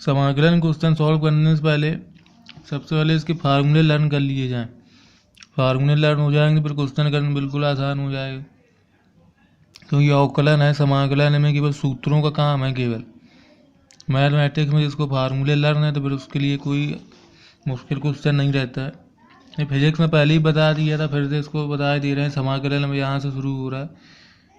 समाकलन question solve करने से पहले सबसे पहले इसके फार्मूले लर्न कर लिए जाएं। फार्मूले लर्न हो जाएंगे फिर क्वेश्चन करना बिल्कुल आसान हो जाएगा, क्योंकि अवकलन है, समाकलन में केवल सूत्रों का काम है। केवल मैथमेटिक्स में जिसको फार्मूले लर्न है तो फिर उसके लिए कोई मुश्किल क्वेश्चन नहीं रहता है। ये फिजिक्स में पहले ही बता दिया था, फिर से इसको बता दे रहे हैं। समाकलन में यहाँ से शुरू हो रहा है।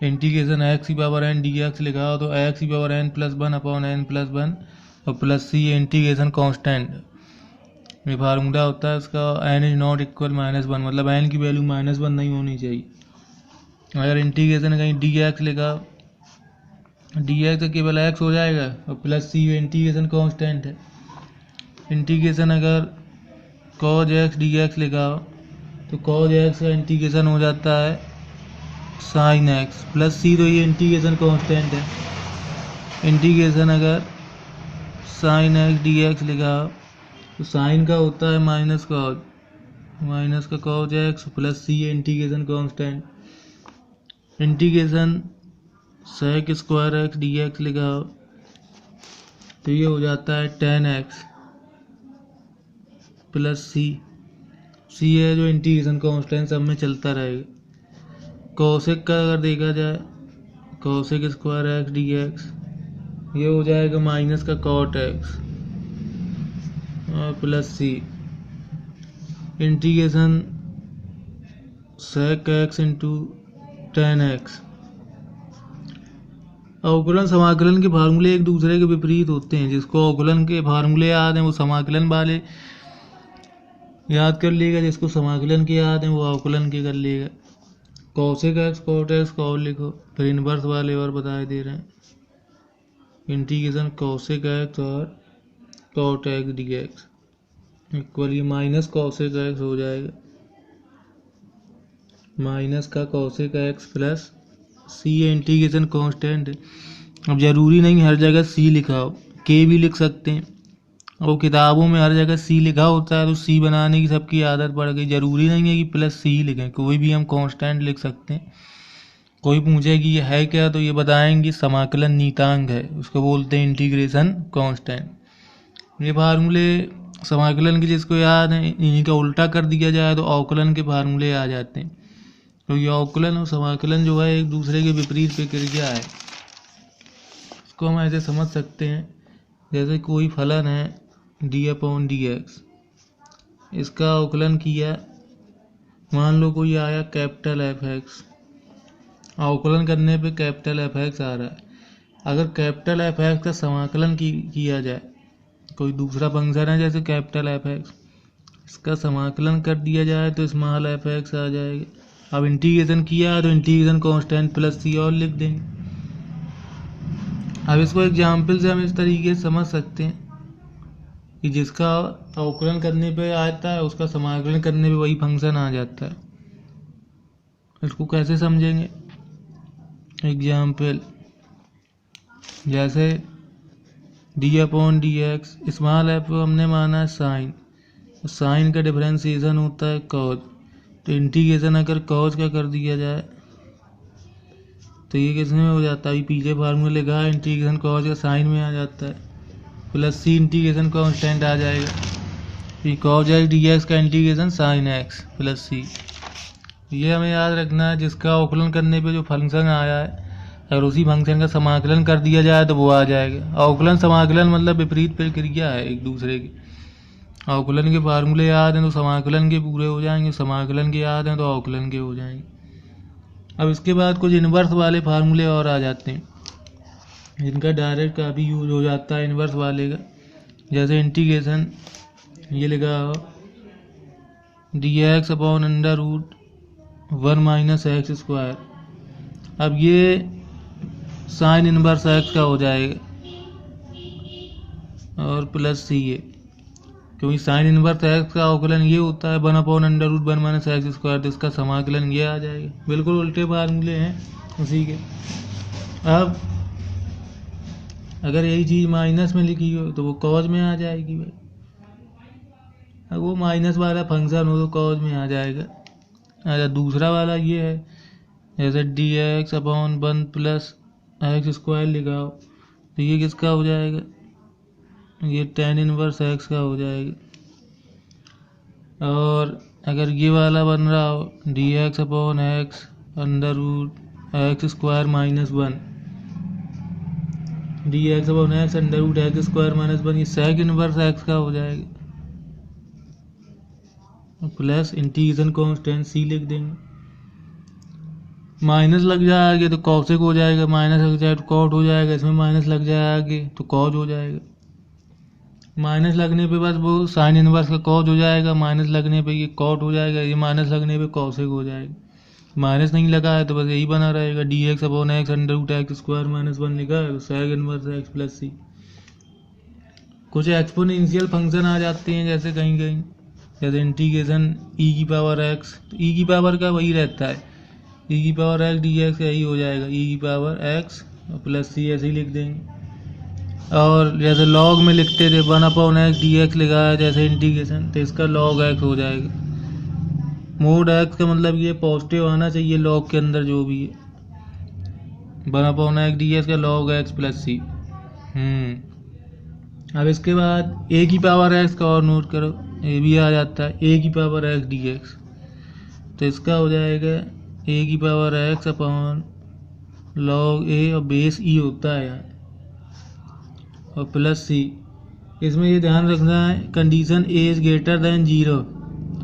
इंटीग्रेशन एक्स की पावर एन डी एक्स लिखा हो तो एक्स की power n plus one upon n plus one और प्लस सी इंटीग्रेशन कांस्टेंट। ये फार्मूला होता है इसका, n is not equal minus one, मतलब एन की वैल्यू माइनस वन नहीं होनी चाहिए। अगर इंटीग्रेशन कहीं डी एक्स लिखा, डी एक्स केवल एक्स हो जाएगा और प्लस सी इंटीग्रेशन कांस्टेंट है। इंटीग्रेशन अगर कॉज एक्स डी एक्स लिखा हो तो कॉज एक्स का इंटीग्रेशन हो जाता है साइन एक्स प्लस सी, तो ये इंटीग्रेशन कांस्टेंट है। इंटीग्रेशन अगर साइन एक्स डी एक्स लिखा हो तो साइन का होता है माइनस कॉज, माइनस का कॉज एक्स प्लस सी integration constant. Integration sec square x d x लिखा हो तो ये हो जाता है tan x plus C, C है जो इंटीग्रेशन कांस्टेंट सब में चलता रहेगा। कोसेक का अगर देखा जाए, cosec square x d x ये हो जाएगा माइनस का कॉट एक्स और प्लस सी। Integration sec x into tan x. अवकलन समाकलन के फार्मूले एक दूसरे के विपरीत होते हैं। जिसको अवकलन के फार्मूले याद हैं वो समाकलन वाले याद कर लेगा, जिसको समाकलन के याद हैं वो अवकलन के कर लेगा। कॉसेक एक्स कॉट एक्स को और लिखो, फिर इनवर्स वाले और बताए दे रहे हैं। इंटीग्रेशन कॉसेक एक्स और cot x d x equal ये माइनस कॉसेक एक्स हो जाएगा, माइनस का कॉसेक एक्स प्लस सी इंटीग्रेशन कांस्टेंट है। अब जरूरी नहीं हर जगह सी लिखा हो, के भी लिख सकते हैं। और किताबों में हर जगह सी लिखा होता है तो सी बनाने की सबकी आदत पड़ गई। जरूरी नहीं है कि प्लस सी लिखें, कोई भी हम कांस्टेंट लिख सकते हैं। कोई पूछे कि ये है क्या तो ये बताएंगे समाकलन नीतांक है, उसको बोलते हैं इंटीग्रेशन कांस्टेंट। ये फार्मूले समाकलन के जिसको याद है इन्हीं का उल्टा कर दिया जाए तो अवकलन के फार्मूले आ जाते हैं। तो ये अवकलन और समाकलन जो है एक दूसरे के विपरीत प्रक्रिया है। इसको हम ऐसे समझ सकते हैं जैसे कोई फलन है डी अपॉन डी एक्स, इसका अवकलन किया, मान लो कोई आया कैपिटल एफ एक्स, अवकलन करने पे कैपिटल एफ एक्स आ रहा है। अगर कैपिटल एफ एक्स का समाकलन किया जाए, कोई दूसरा फंक्शन है जैसे कैपिटल एफ एक्स, इसका समाकलन कर दिया जाए तो स्मॉल एफ एक्स आ जाएगा। अब इंटीग्रेशन किया तो इंटीग्रेशन कांस्टेंट प्लस सी और लिख देंगे। अब इसको एग्जाम्पल से हम इस तरीके से समझ सकते हैं कि जिसका अवकलन करने पे आता है उसका समाकलन करने पे वही फंक्शन आ जाता है। इसको कैसे समझेंगे? एग्जाम्पल जैसे D upon D x, small F को हमने माना है साइन, साइन का डिफरेंशिएशन होता है कॉज, तो इंटीग्रेशन अगर कॉज का कर दिया जाए तो ये किस में हो जाता है, पीछे फार्मूला लिखा है इंटीग्रेशन कॉज का साइन में आ जाता है, प्लस सी इंटीग्रेशन कांस्टेंट आ जाएगा। कॉज एक्स डी एक्स का इंटीग्रेशन साइन एक्स प्लस सी। ये हमें याद रखना है, जिसका अवकलन करने पे जो फंक्शन आया है अगर उसी फंक्शन का समाकलन कर दिया जाए तो वो आ जाएगा। अवकलन समाकलन मतलब विपरीत प्रक्रिया है एक दूसरे की। अवकलन के फार्मूले याद हैं तो समाकलन के पूरे हो जाएंगे, समाकलन के याद हैं तो अवकलन के हो जाएंगे। अब इसके बाद कुछ इनवर्स वाले फार्मूले और आ जाते हैं जिनका डायरेक्ट काफ़ी यूज हो जाता है इनवर्स वाले का। जैसे इंटीग्रेशन ये लिखा हो d x upon under root one minus x square. अब ये साइन इनवर्स एक्स का हो जाएगा और प्लस सी है, क्योंकि साइन इनवर्स एक्स का अवकलन ये होता है one upon under root one minus x square, तो इसका समाकलन ये आ जाएगा। बिल्कुल उल्टे फार्मूले हैं उसी के। अब अगर यही चीज़ माइनस में लिखी हो तो वो कॉज में आ जाएगी भाई। अब वो माइनस वाला फंक्शन हो तो कॉज में आ जाएगा। अच्छा दूसरा वाला ये है जैसे D x upon one plus x square लिखा हो तो ये किसका हो जाएगा, ये tan इनवर्स x का हो जाएगा। और अगर ये वाला बन रहा हो dx upon x under root x square minus 1, dx upon x under root x square minus 1, ये सेक इनवर्स x का हो जाएगा, प्लस इंटीग्रेशन कांस्टेंट c लिख देंगे। माइनस लग जाए आगे तो कॉसेक हो जाएगा, माइनस लग जाए तो कॉट हो जाएगा, इसमें माइनस लग जाए आगे तो कॉज हो जाएगा। माइनस लगने पे बस वो साइन इनवर्स का कॉज हो जाएगा, माइनस लगने पे ये कॉट हो जाएगा, ये माइनस लगने पे कॉसेक हो जाएगा। माइनस नहीं लगा है तो बस यही बना रहेगा, dx upon x under root x square minus 1 लिखा है तो sec inverse x plus c. कुछ एक्सपोनेंशियल फंक्शन आ जाते हैं जैसे कहीं कहीं, जैसे इंटीग्रेशन ई की पावर एक्स, तो ई की पावर का वही रहता है, ई की पावर एक्स डी एक्स यही हो जाएगा, ई की पावर एक्स प्लस सी ऐसे ही लिख देंगे। और जैसे लॉग में लिखते थे 1 अपॉन एक्स डी एक्स लिखा है जैसे इंटीग्रेशन, तो इसका लॉग एक्स हो जाएगा। मोड एक्स का मतलब ये पॉजिटिव आना चाहिए लॉग के अंदर जो भी है, 1 अपॉन एक्स डी एक्स का लॉग एक्स प्लस सी। अब इसके बाद ए की पावर एक्स का और नोट करो, ए भी आ जाता है, ए की पावर एक्स डी एक्स, तो इसका हो जाएगा ए की power x upon log a और बेस ई होता है यहाँ, और प्लस सी। इसमें ये ध्यान रखना है condition A is greater than 0,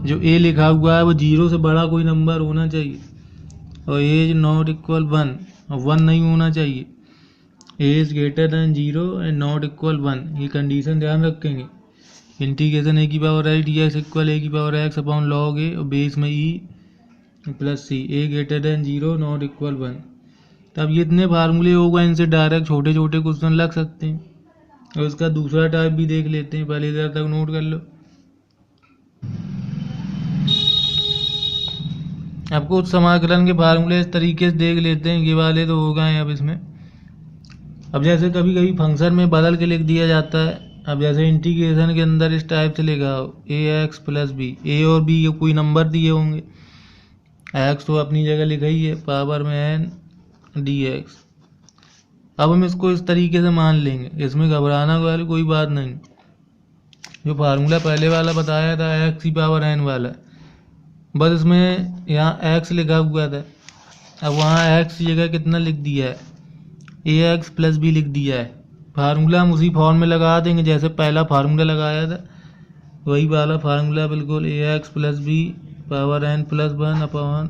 जो ए लिखा हुआ है वो 0 से बड़ा कोई नंबर होना चाहिए, और ए इज नॉट इक्वल 1 और 1 नहीं होना चाहिए। A is greater than 0 and not equal 1, ये कंडीशन ध्यान रखेंगे। इंटीग्रेशन ए की power x d x equal a की power x upon log a और बेस में e plus C, a greater than 0 not equal 1। तब ये इतने फार्मूले होगा, इनसे डायरेक्ट छोटे छोटे क्वेश्चन लग सकते हैं। और इसका दूसरा टाइप भी देख लेते हैं, पहले इधर तक नोट कर लो। अब कुछ समाकलन के फार्मूले इस तरीके से देख लेते हैं, ये वाले तो हो गए अब इसमें। अब जैसे कभी कभी फंक्शन में बदल के लिख दिया जाता है, अब जैसे इंटीग्रेशन के अंदर इस टाइप से लिखा हो ए एक्स प्लस बी, ए और बी के कोई नंबर दिए होंगे, एक्स तो अपनी जगह लिखा ही है पावर में एन डी एक्स। अब हम इसको इस तरीके से मान लेंगे, इसमें घबराना वाली कोई बात नहीं। जो फार्मूला पहले वाला बताया था एक्स की पावर एन वाला, बस इसमें यहाँ एक्स लिखा हुआ था, अब वहाँ एक्स की जगह कितना लिख दिया है, ए एक्स प्लस बी लिख दिया है। फार्मूला हम उसी फॉर्म में लगा देंगे जैसे पहला फार्मूला लगाया था, वही वाला फार्मूला बिल्कुल, a x plus b power n plus 1 upon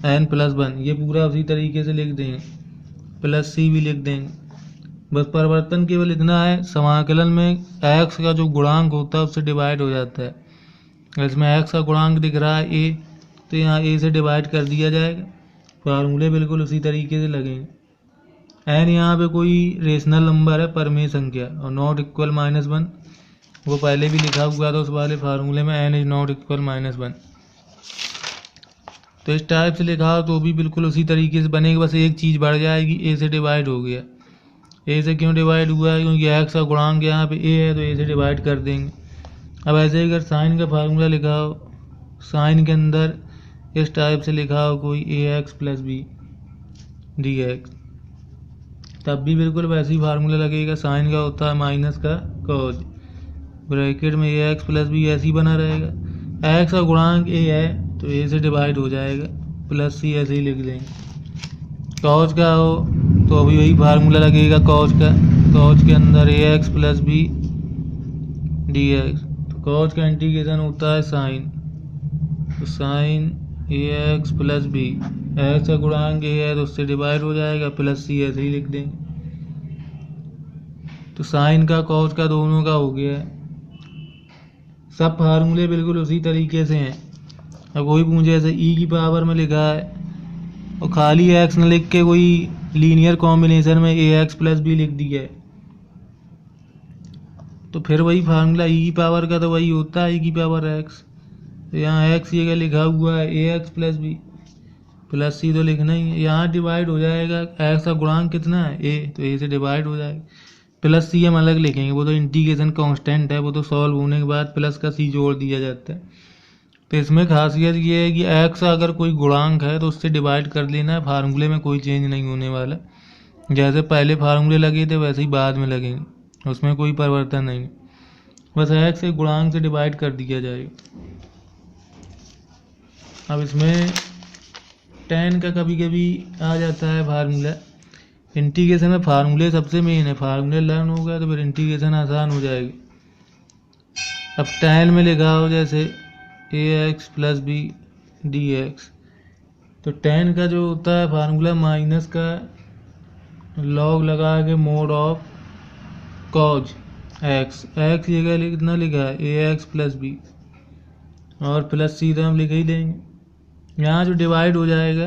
n plus 1, ये पूरा उसी तरीके से लिख देंगे, प्लस सी भी लिख देंगे। बस परिवर्तन केवल इतना है, समाकलन में एक्स का जो गुणांक होता है उससे डिवाइड हो जाता है। इसमें एक्स का गुणांक दिख रहा है ए, तो यहाँ ए से डिवाइड कर दिया जाएगा, फार्मूले बिल्कुल उसी तरीके से लगेंगे। एन यहाँ पे कोई रेशनल नंबर है, परमेय संख्या, और नॉट इक्वल -1 वो पहले भी लिखा हुआ था उस वाले फार्मूले में, एन इज नॉट इक्वल -1। तो इस टाइप से लिखा हो तो भी बिल्कुल उसी तरीके से बनेगा, बस एक चीज़ बढ़ जाएगी, ए से डिवाइड हो गया। ए से क्यों डिवाइड हुआ है, क्योंकि एक्स का गुणांक यहाँ पे ए है तो ए से डिवाइड कर देंगे। अब ऐसे ही अगर साइन का फार्मूला लिखा हो, साइन के अंदर इस टाइप से लिखा हो कोई a x plus b d x, तब भी बिल्कुल वैसे ही फार्मूला लगेगा, साइन का होता है माइनस का कॉज, ब्रैकेट में ए एक्स प्लस बी ऐसे ही बना रहेगा। एक्स का गुणांक ए है तो ए से डिवाइड हो जाएगा, प्लस सी ऐसे ही लिख देंगे। कॉज का हो तो अभी वही फार्मूला लगेगा कॉज का, कॉज के अंदर a x plus b d x, तो कॉज का इंटीग्रेशन होता है साइन, तो sine a x plus b, x का गुणांक ए है तो उससे डिवाइड हो जाएगा, प्लस सी ऐसे ही लिख देंगे। तो साइन का कॉज का दोनों का हो गया है। सब फार्मूले बिल्कुल उसी तरीके से हैं। अब कोई पूछे जैसे ई की पावर में लिखा है और खाली एक्स न लिख के कोई लीनियर कॉम्बिनेशन में ए एक्स प्लस बी लिख दिया है, तो फिर वही फार्मूला ई की पावर का तो वही होता है, ई की पावर एक्स। तो यहाँ एक्स ये क्या लिखा हुआ है ए x plus B, plus C तो लिखना ही है, यहाँ डिवाइड हो जाएगा। एक्स का गुणांक कितना है ए, तो ए से डिवाइड हो जाएगा, प्लस सी हम अलग लिखेंगे, वो तो इंटीग्रेशन कांस्टेंट है, वो तो सॉल्व होने के बाद प्लस का सी जोड़ दिया जाता है। तो इसमें खासियत ये है कि एक्स अगर कोई गुणांक है तो उससे डिवाइड कर लेना है, फार्मूले में कोई चेंज नहीं होने वाला, जैसे पहले फार्मूले लगे थे वैसे ही बाद में लगेंगे, उसमें कोई परिवर्तन नहीं, बस x से गुणांक से डिवाइड कर दिया जाएगा। अब इसमें tan का कभी कभी आ जाता है फार्मूला, इंटीग्रेशन में फार्मूले सबसे मेन है, फार्मूले लर्न हो गया तो फिर इंटीग्रेशन आसान हो जाएगी। अब tan में लिखा हो जैसे ax plus b d x, तो tan का जो होता है फार्मूला माइनस का लॉग लगा के मोड ऑफ कॉज x जगह कितना लिखा है ax प्लस बी और प्लस सी तो हम लिख ही देंगे। यहाँ जो डिवाइड हो जाएगा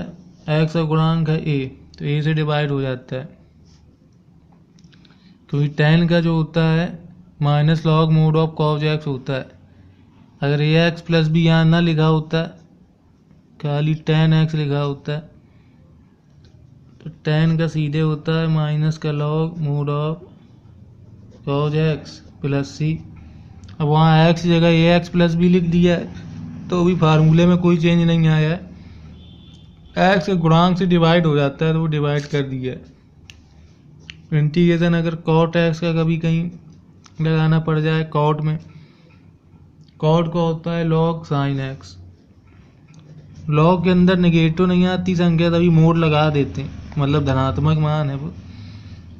x का गुणांक है a, तो a से डिवाइड हो जाता है, क्योंकि tan का जो होता है minus log mod of cos x होता है। अगर ax प्लस बी यहाँ ना लिखा होता, खाली tan x लिखा होता, तो tan का सीधे होता है माइनस का log mod of cos x plus C. अब वहाँ x जगह ax प्लस बी लिख दिया है तो भी फार्मूले में कोई चेंज नहीं आया है, x के गुणांक से डिवाइड हो जाता है तो वो डिवाइड कर दिया है। इंटीग्रेशन अगर कॉट x का कभी कहीं लगाना पड़ जाए, कॉट में कॉट का होता है लॉग साइन x, लॉग के अंदर नेगेटिव नहीं आती संख्या तभी मोड लगा देते हैं, मतलब धनात्मक मान है वो,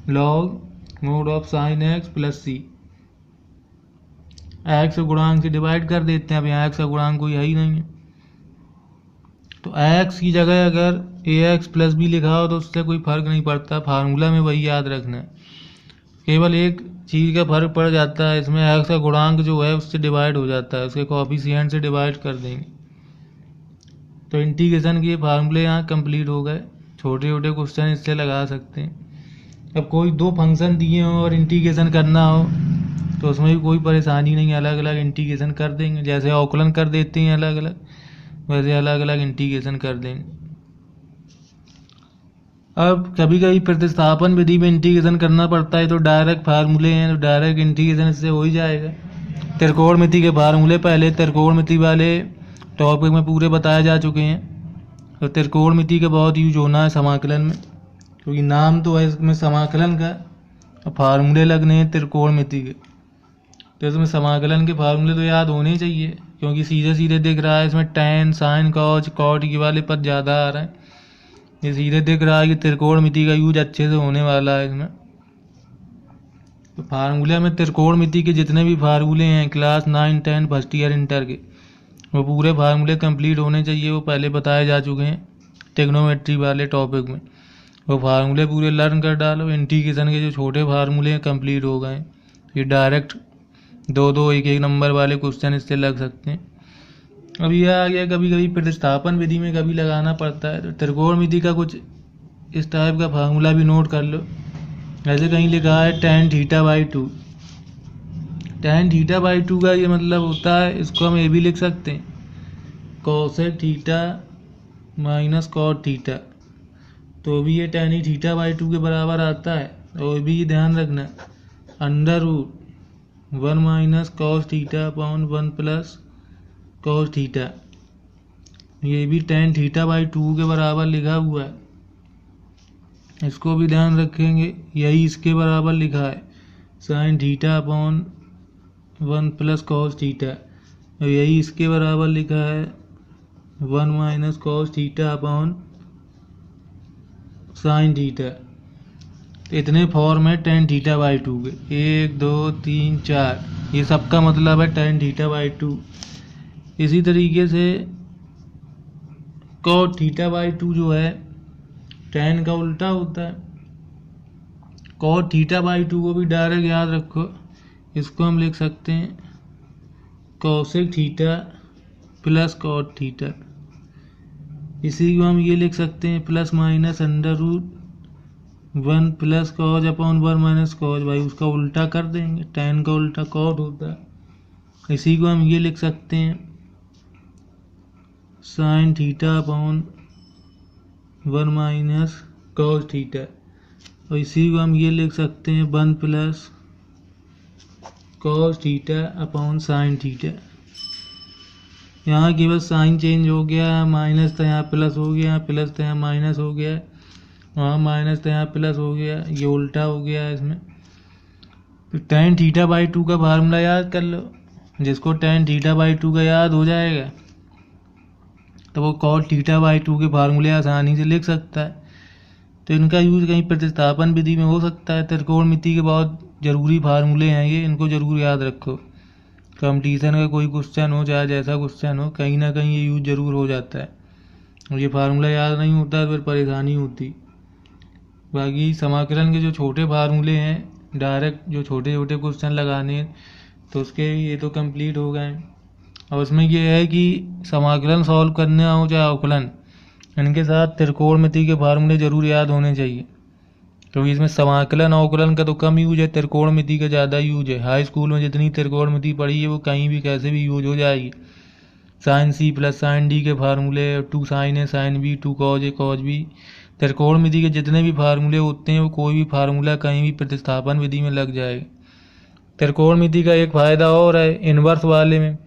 log mod of sine x plus c, x गुणांक से डिवाइड कर देते हैं। अब यहाँ x का गुणांक कोई है ही नहीं है, तो x की जगह अगर ax प्लस बी लिखा हो तो उससे कोई फर्क नहीं पड़ता, फार्मूला में वही याद रखना है। केवल एक चीज़ का फर्क पड़ जाता है, इसमें x का गुणांक जो है उससे डिवाइड हो जाता है, उसके कोएफिशिएंट से डिवाइड कर देंगे। तो इंटीग्रेशन के फार्मूले यहाँ कंप्लीट हो गए, छोटे छोटे क्वेश्चन इससे लगा सकते हैं। अब कोई दो फंक्शन दिए हो और इंटीग्रेशन करना हो तो उसमें भी कोई परेशानी नहीं, अलग अलग इंटीग्रेशन कर देंगे, जैसे अवकलन कर देते हैं अलग अलग, वैसे अलग अलग इंटीग्रेशन कर देंगे। अब कभी कभी प्रतिस्थापन विधि में इंटीग्रेशन करना पड़ता है तो डायरेक्ट फार्मूले हैं तो डायरेक्ट इंटीग्रेशन इससे हो ही जाएगा। त्रिकोणमिति के फार्मूले पहले त्रिकोणमिति वाले टॉपिक में पूरे बताए जा चुके हैं, तो त्रिकोणमिति का बहुत यूज होना है समाकलन में, क्योंकि नाम तो है इसमें समाकलन का और फार्मूले लगने हैं त्रिकोणमिति के, तो इसमें समाकलन के फार्मूले तो याद होने ही चाहिए, क्योंकि सीधे सीधे दिख रहा है इसमें tan साइन कॉज कॉट ये वाले पद ज़्यादा आ रहे हैं, ये सीधे दिख रहा है कि त्रिकोणमिति का यूज अच्छे से होने वाला है इसमें। तो फार्मूले में त्रिकोणमिति के जितने भी फार्मूले हैं क्लास 9, 10 फर्स्ट ईयर इंटर के, वो पूरे फार्मूले कंप्लीट होने चाहिए, वो पहले बताए जा चुके हैं ट्रिग्नोमेट्री वाले टॉपिक में, वो फार्मूले पूरे लर्न कर डालो। इंटीग्रेशन के जो छोटे फार्मूले हैं कंप्लीट हो गए, ये डायरेक्ट 2-2 1-1 नंबर वाले क्वेश्चन इससे लग सकते हैं। अब यह आ गया कभी कभी प्रतिस्थापन विधि में कभी लगाना पड़ता है, तो त्रिकोणमिति का कुछ इस टाइप का फार्मूला भी नोट कर लो। ऐसे कहीं लिखा है tan θ/2, tan θ/2 का ये मतलब होता है, इसको हम ये भी लिख सकते हैं cosec theta minus cot theta, तो भी ये tan θ/2 के बराबर आता है। और भी ध्यान रखना √1 minus cos theta upon 1 plus cos theta, ये भी tan θ/2 के बराबर लिखा हुआ है, इसको भी ध्यान रखेंगे। यही इसके बराबर लिखा है sin theta upon 1 plus cos theta, और यही इसके बराबर लिखा है 1 minus cos theta upon sin theta. इतने फॉर्म है tan θ/2 के, 1 2 3 4, ये सबका मतलब है tan θ/2। इसी तरीके से cot θ/2 जो है tan का उल्टा होता है, cot θ/2 को भी डायरेक्ट याद रखो, इसको हम लिख सकते हैं cosec theta plus cot theta, इसी को हम ये लिख सकते हैं plus minus √1 plus cos upon 1 minus cos, भाई उसका उल्टा कर देंगे, tan का उल्टा cot होता है। इसी को हम ये लिख सकते हैं sin theta upon 1 minus cos theta, और इसी को हम ये लिख सकते हैं 1 plus cos theta upon sin theta. यहाँ केवल साइन चेंज हो गया, माइनस था यहाँ प्लस हो गया, प्लस था यहाँ माइनस हो गया, वहाँ माइनस था यहाँ प्लस हो गया, ये उल्टा हो गया है इसमें। तो tan थीटा बाई 2 का फार्मूला याद कर लो। जिसको tan थीटा बाई 2 का याद हो जाएगा तो वो cot थीटा बाई 2 के फार्मूले आसानी से लिख सकता है। तो इनका यूज़ कहीं प्रतिस्थापन विधि में हो सकता है। त्रिकोणमिति के बहुत ज़रूरी फार्मूले हैं ये, इनको ज़रूर याद रखो। कंपटीशन का कोई क्वेश्चन हो, चाहे जैसा क्वेश्चन हो, कहीं ना कहीं ये यूज ज़रूर हो जाता है। और ये फार्मूला याद नहीं होता तो फिर परेशानी होती। बाकी समाकलन के जो छोटे फार्मूले हैं, डायरेक्ट जो छोटे छोटे क्वेश्चन लगाने हैं, तो उसके ये तो कंप्लीट हो गए। और उसमें ये है कि समाकलन सॉल्व करना हो चाहे अवकलन, इनके साथ त्रिकोणमिति के फार्मूले ज़रूर याद होने चाहिए। क्योंकि इसमें समाकलन अवकलन का तो कम यूज है, त्रिकोणमिति का ज़्यादा यूज है। हाई स्कूल में जितनी त्रिकोणमिति पढ़ी है वो कहीं भी कैसे भी यूज हो जाएगी। Sine c plus sine d के फार्मूले, 2 sine a sine b, 2 cos a cos b, त्रिकोणमिति के जितने भी फार्मूले होते हैं वो कोई भी फार्मूला कहीं भी प्रतिस्थापन विधि में लग जाएगा। त्रिकोणमिति का एक फ़ायदा और है इन्वर्स वाले में।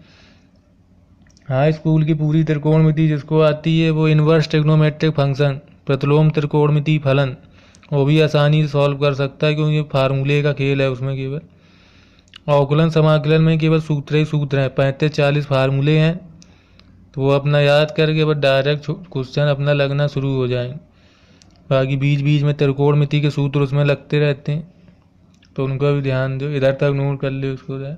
हाई स्कूल की पूरी त्रिकोणमिति जिसको आती है वो इन्वर्स ट्रिग्नोमेट्रिक फंक्शन, प्रतिलोम त्रिकोणमिति फलन, वो भी आसानी से सॉल्व कर सकता है क्योंकि फार्मूले का खेल है उसमें। केवल अवकलन समाकलन में केवल सूत्र ही सूत्र हैं, 35-40 फार्मूले हैं, तो वो अपना याद करके बस डायरेक्ट क्वेश्चन अपना लगना शुरू हो जाएंगे। बाकी बीच बीच में त्रिकोणमिति के सूत्र उसमें लगते रहते हैं, तो उनका भी ध्यान दो। इधर तक नोट कर ले उसको जाए।